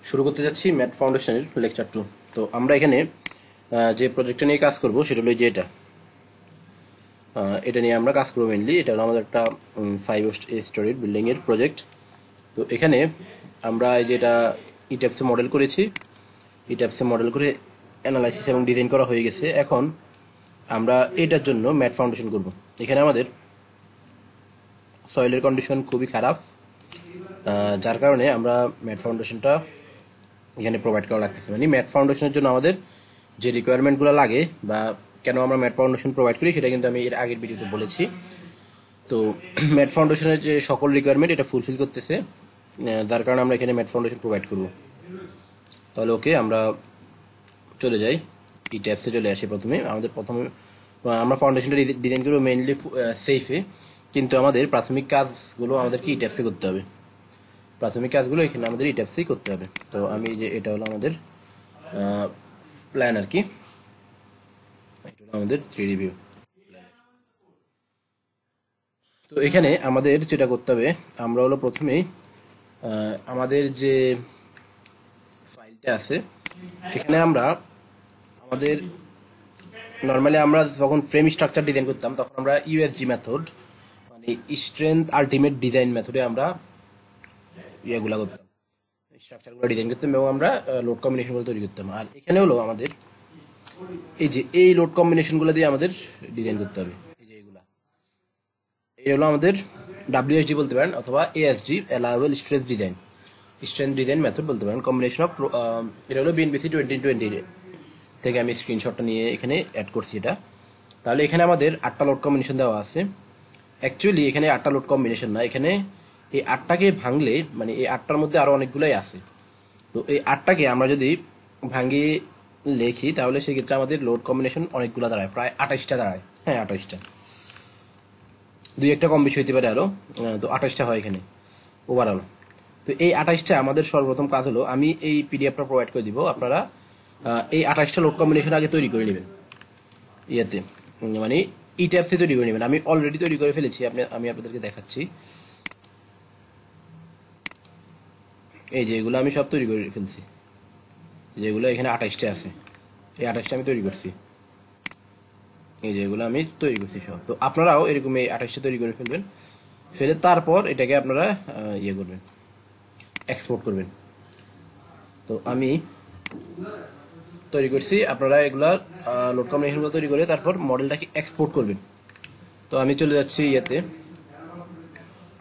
শুরু করতে যাচ্ছি ম্যাথ ফাউন্ডেশনের লেকচার 2। তো আমরা এখানে যে প্রজেক্টটা নিয়ে কাজ করব সেটা হলো যে এটা নিয়ে আমরা কাজ করবো মেনলি। এটা হলো আমাদের একটা 5 স্টোরির বিল্ডিংয়ের প্রজেক্ট। তো এখানে আমরা এই যে এটা ইট্যাপসে মডেল করেছি। ইট্যাপসে মডেল করে অ্যানালাইসিস এবং ডিজাইন করা হয়ে গেছে। এখন আমরা এটার জন্য ম্যাথ ফাউন্ডেশন করব। এখানে আমাদের সয়েলের কন্ডিশন খুবই খারাপ, যার কারণে আমরা ম্যাথ ফাউন্ডেশনটা এখানে প্রোভাইড করা লাগতেছে। মানে ম্যাথ ফাউন্ডেশনের জন্য আমাদের যে রিকোয়ারমেন্টগুলো লাগে বা কেন আমরা ম্যাথ ফাউন্ডেশন প্রোভাইড করি সেটা কিন্তু আমি এর আগের ভিডিওতে বলেছি। তো ম্যাথ ফাউন্ডেশনের যে সকল রিকোয়ারমেন্ট এটা ফুলফিল করতেছে, যার কারণে আমরা এখানে ম্যাথ ফাউন্ডেশন প্রোভাইড করব। তাহলে ওকে, আমরা চলে যাই এই ট্যাবসে চলে আসি। প্রথমে আমরা ফাউন্ডেশনটা ডিজাইন করবো মেইনলি সেফে, কিন্তু আমাদের প্রাথমিক কাজগুলো আমাদেরকে এই ট্যাবসে করতে হবে। প্রাথমিক কাজগুলো এখানে আমাদের এই ট্যাবসেই করতে হবে। তো আমি যে এটা হলো আমাদের প্ল্যান আর কি, এটা হলো আমাদের 3D ভিউ। তো এখানে আমাদের যেটা করতে হবে, আমরা হলো প্রথমেই আমাদের যে ফাইলটা আছে এখানে আমরা আমাদের নর্মালি আমরা যখন ফ্রেম স্ট্রাকচার ডিজাইন করতাম তখন আমরা ইউএসজি মেথড, মানে স্ট্রেংথ আলটিমেট ডিজাইন মেথডে আমরা ইয়েগুলা করতাম, স্ট্রাকচারগুলো ডিজাইন করতাম এবং আমরা লোড কম্বিনেশনগুলো তৈরি করতাম। আর এখানে হলো আমাদের এই লোড কম্বিনেশনগুলো দিয়ে আমাদের ডিজাইন করতে হবে। এই যে এই হলো আমাদের WSD বলতে পারেন অথবা ASD, allowable strength design method বলতে পারেন। কম্বিনেশন অফ এটা হলো BNBC 2020 থেকে আমি স্ক্রিনশটটা নিয়ে এখানে অ্যাড করছি এটা। তাহলে এখানে আমাদের 8টা লোড কম্বিনেশন দেওয়া আছে। অ্যাকচুয়ালি এখানে 8টা লোড কম্বিনেশন না, এখানে এই 8টাকে ভাঙলে মানে এই 8টার মধ্যে আরো অনেকগুলাই আছে। তো এই 8টাকে আমরা যদি ভাঙিয়ে লেখি তাহলে সেক্ষেত্রে আমাদের লোড কম্বিনেশন অনেকগুলো দাঁড়ায়, প্রায় 28টা দাঁড়ায়। হ্যাঁ, 28টা, দুই একটা কম বেশি হইতে পারে আরো। তো 28টা হয় এখানে ওভারঅল। তো এই 28টা আমাদের সর্বপ্রথম কাজ হলো, আমি এই পিডিএফটা প্রোভাইড করে দিব, আপনারা এই 28টা লোড কম্বিনেশন আগে তৈরি করে নেবেন ইয়েতে, মানে ই ট্যাবসে তৈরি করে নেবেন। আমি অলরেডি তৈরি করে ফেলেছি, আমি আপনাদেরকে দেখাচ্ছি। এই যে এগুলো আমি সব তৈরি করে ফেলছি, যেগুলো এখানে 28টা আছে, এই 28টা আমি তৈরি করছি। এই যেগুলো আমি তৈরি করছি সব। তো আপনারাও এরকম এই 28টা তৈরি করে ফেলবেন, ফেলে তারপর এটাকে আপনারা ইয়ে করবেন, এক্সপোর্ট করবেন। তো আমি তৈরি করছি, আপনারা এগুলা লোড কম্বিনেশনগুলো তৈরি করে তারপর মডেলটাকে এক্সপোর্ট করবেন। তো আমি চলে যাচ্ছি ইয়েতে,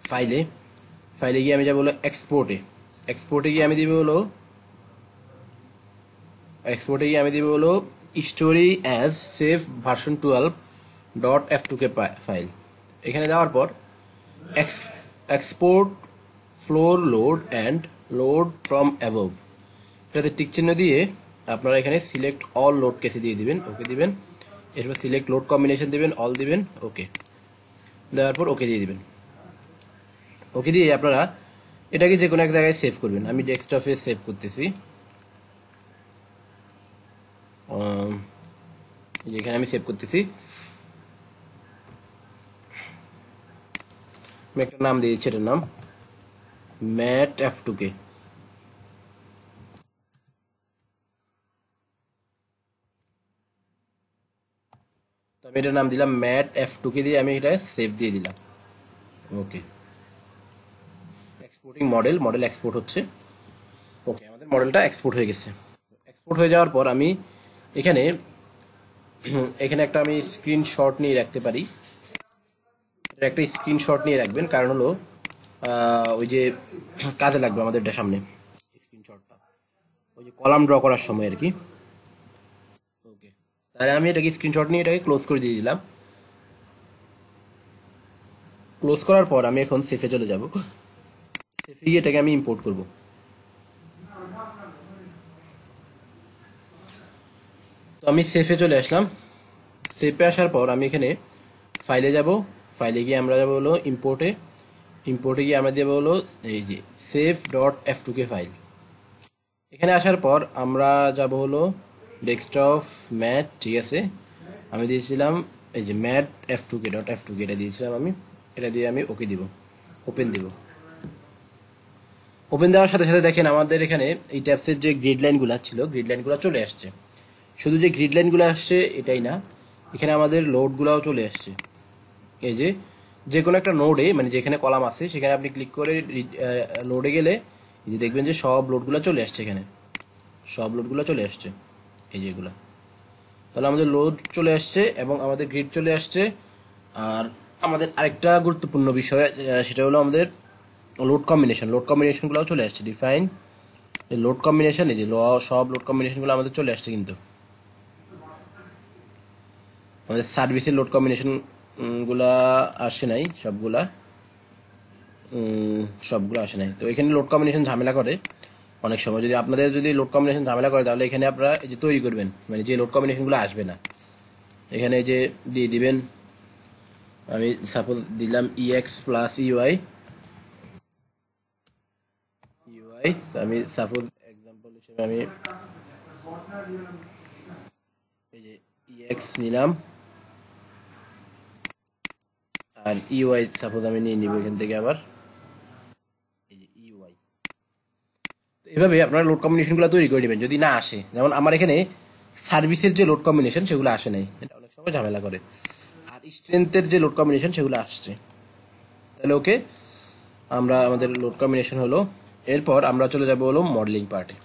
ফাইলে গিয়ে আমি যাবো হলো এক্সপোর্টে গিয়ে আমি দিব হলো story as save version 12.f2k file. এখানে যাওয়ার পর export floor load and load from above, এটাতে টিক চিহ্ন দিয়ে আপনারা এখানে সিলেক্ট অল লোড কেসে দিয়ে দিবেন, ওকে দিবেন। এরপর সিলেক্ট লোড কম্বিনেশন দিবেন, অল দিবেন, ওকে দেওয়ার পর ওকে দিয়ে দিবেন। ওকে দিয়ে আপনারা এটাকে যে কোনো এক জায়গায় সেভ করবেন। আমি ডেস্কটপে সেভ করতেছি, যেখানে আমি সেভ করতেছি আমি একটা নাম দিয়েছি, এটার নাম ম্যাট F2K। তো আমি এটার নাম দিলাম ম্যাট F2K দিয়ে আমি এটা সেভ দিয়ে দিলাম, ওকে। এক্সপোর্টিং মডেল এক্সপোর্ট হচ্ছে, ওকে। আমাদের মডেলটা এক্সপোর্ট হয়ে গেছে। এক্সপোর্ট হয়ে যাওয়ার পর আমি এখানে একটা আমি স্ক্রিনশট নিয়ে রাখতে পারি। এটা একটা স্ক্রিনশট নিয়ে রাখবেন, কারণ হলো ওই যে কাজে লাগবে আমাদের এটা সামনে স্ক্রিনশটটা, ওই যে কলাম ড্র করার সময় আর কি, ওকে। তাহলে আমি এটাকে স্ক্রিনশট নিয়ে এটাকে ক্লোজ করে দিয়ে দিলাম। ক্লোজ করার পর আমি এখন সেফে চলে যাব। সেফে গিয়ে এটাকে আমি ইম্পোর্ট করব। তো আমি সেফে চলে আসলাম। সেফে আসার পর আমি এখানে ফাইলে যাব, ফাইলে গিয়ে আমরা যাব হলো ইম্পোর্টে গিয়ে আমরা দেবো হলো এই যে save.f2k ফাইল। এখানে আসার পর আমরা যাব হলো ডেস্কটপ ম্যাট, ঠিক আছে। আমি দিয়েছিলাম এই যে ম্যাট F2k.f2k, এটা দিয়েছিলাম আমি। এটা দিয়ে আমি ওকে দিব, ওপেন দিব। ওপেন দেওয়ার সাথে সাথে দেখেন আমাদের এখানে এই ট্যাবসের যে গ্রিড লাইনগুলো ছিল গ্রিড লাইনগুলো চলে আসছে। শুধু যে গ্রিড লাইনগুলো আসছে এটাই না, এখানে আমাদের লোডগুলোও চলে আসছে। এই যে কোনো একটা নোডে মানে যেখানে কলাম আছে সেখানে আপনি ক্লিক করে লোডে গেলে এই যে দেখবেন যে সব লোডগুলো চলে আসছে, এখানে সব লোডগুলো চলে আসছে এই যেগুলো। তাহলে আমাদের লোড চলে আসছে এবং আমাদের গ্রিড চলে আসছে। আর আমাদের আরেকটা গুরুত্বপূর্ণ বিষয় সেটা হলো আমাদের লোড কম্বিনেশনগুলোও চলে আসছে। ডিফাইন এই লোড কম্বিনেশন, এই যে সব লোড কম্বিনেশনগুলো আমাদের চলে আসছে, কিন্তু আমাদের সার্ভিসের লোড কম্বিনেশন গুলা আসে নাই, সবগুলো আসে নাই। তো এখানে লোড কম্বিনেশন ঝামেলা করে অনেক সময়। যদি আপনাদের লোড কম্বিনেশন ঝামেলা করে তাহলে এখানে আপনারা এই যে তৈরি করবেন মানে যে লোড কম্বিনেশনগুলো আসবে না, এখানে এই যে দিয়ে দিবেন। আমি সাপোজ দিলাম EX প্লাস ইউআই, আমি সাপোজ এক্সাম্পল হিসেবে আমি এই যে EX নিলাম আর ইউআই সাপোজ আমি নিয়ে নিব এখান থেকে আবার এই যে ইউআই। এভাবে আপনারা লোড কম্বিনেশনগুলো তৈরি করে নেবেন যদি না আসে। যেমন আমার এখানে সার্ভিসের যে লোড কম্বিনেশন সেগুলো আসে নাই, এটা অনেক সময় ঝামেলা করে। আর স্ট্রেংথের যে লোড কম্বিনেশন সেগুলো আসছে। তাহলে ওকে, আমরা আমাদের লোড কম্বিনেশন হলো। এরপর আমরা চলে যাব হলো মডেলিং পার্টে।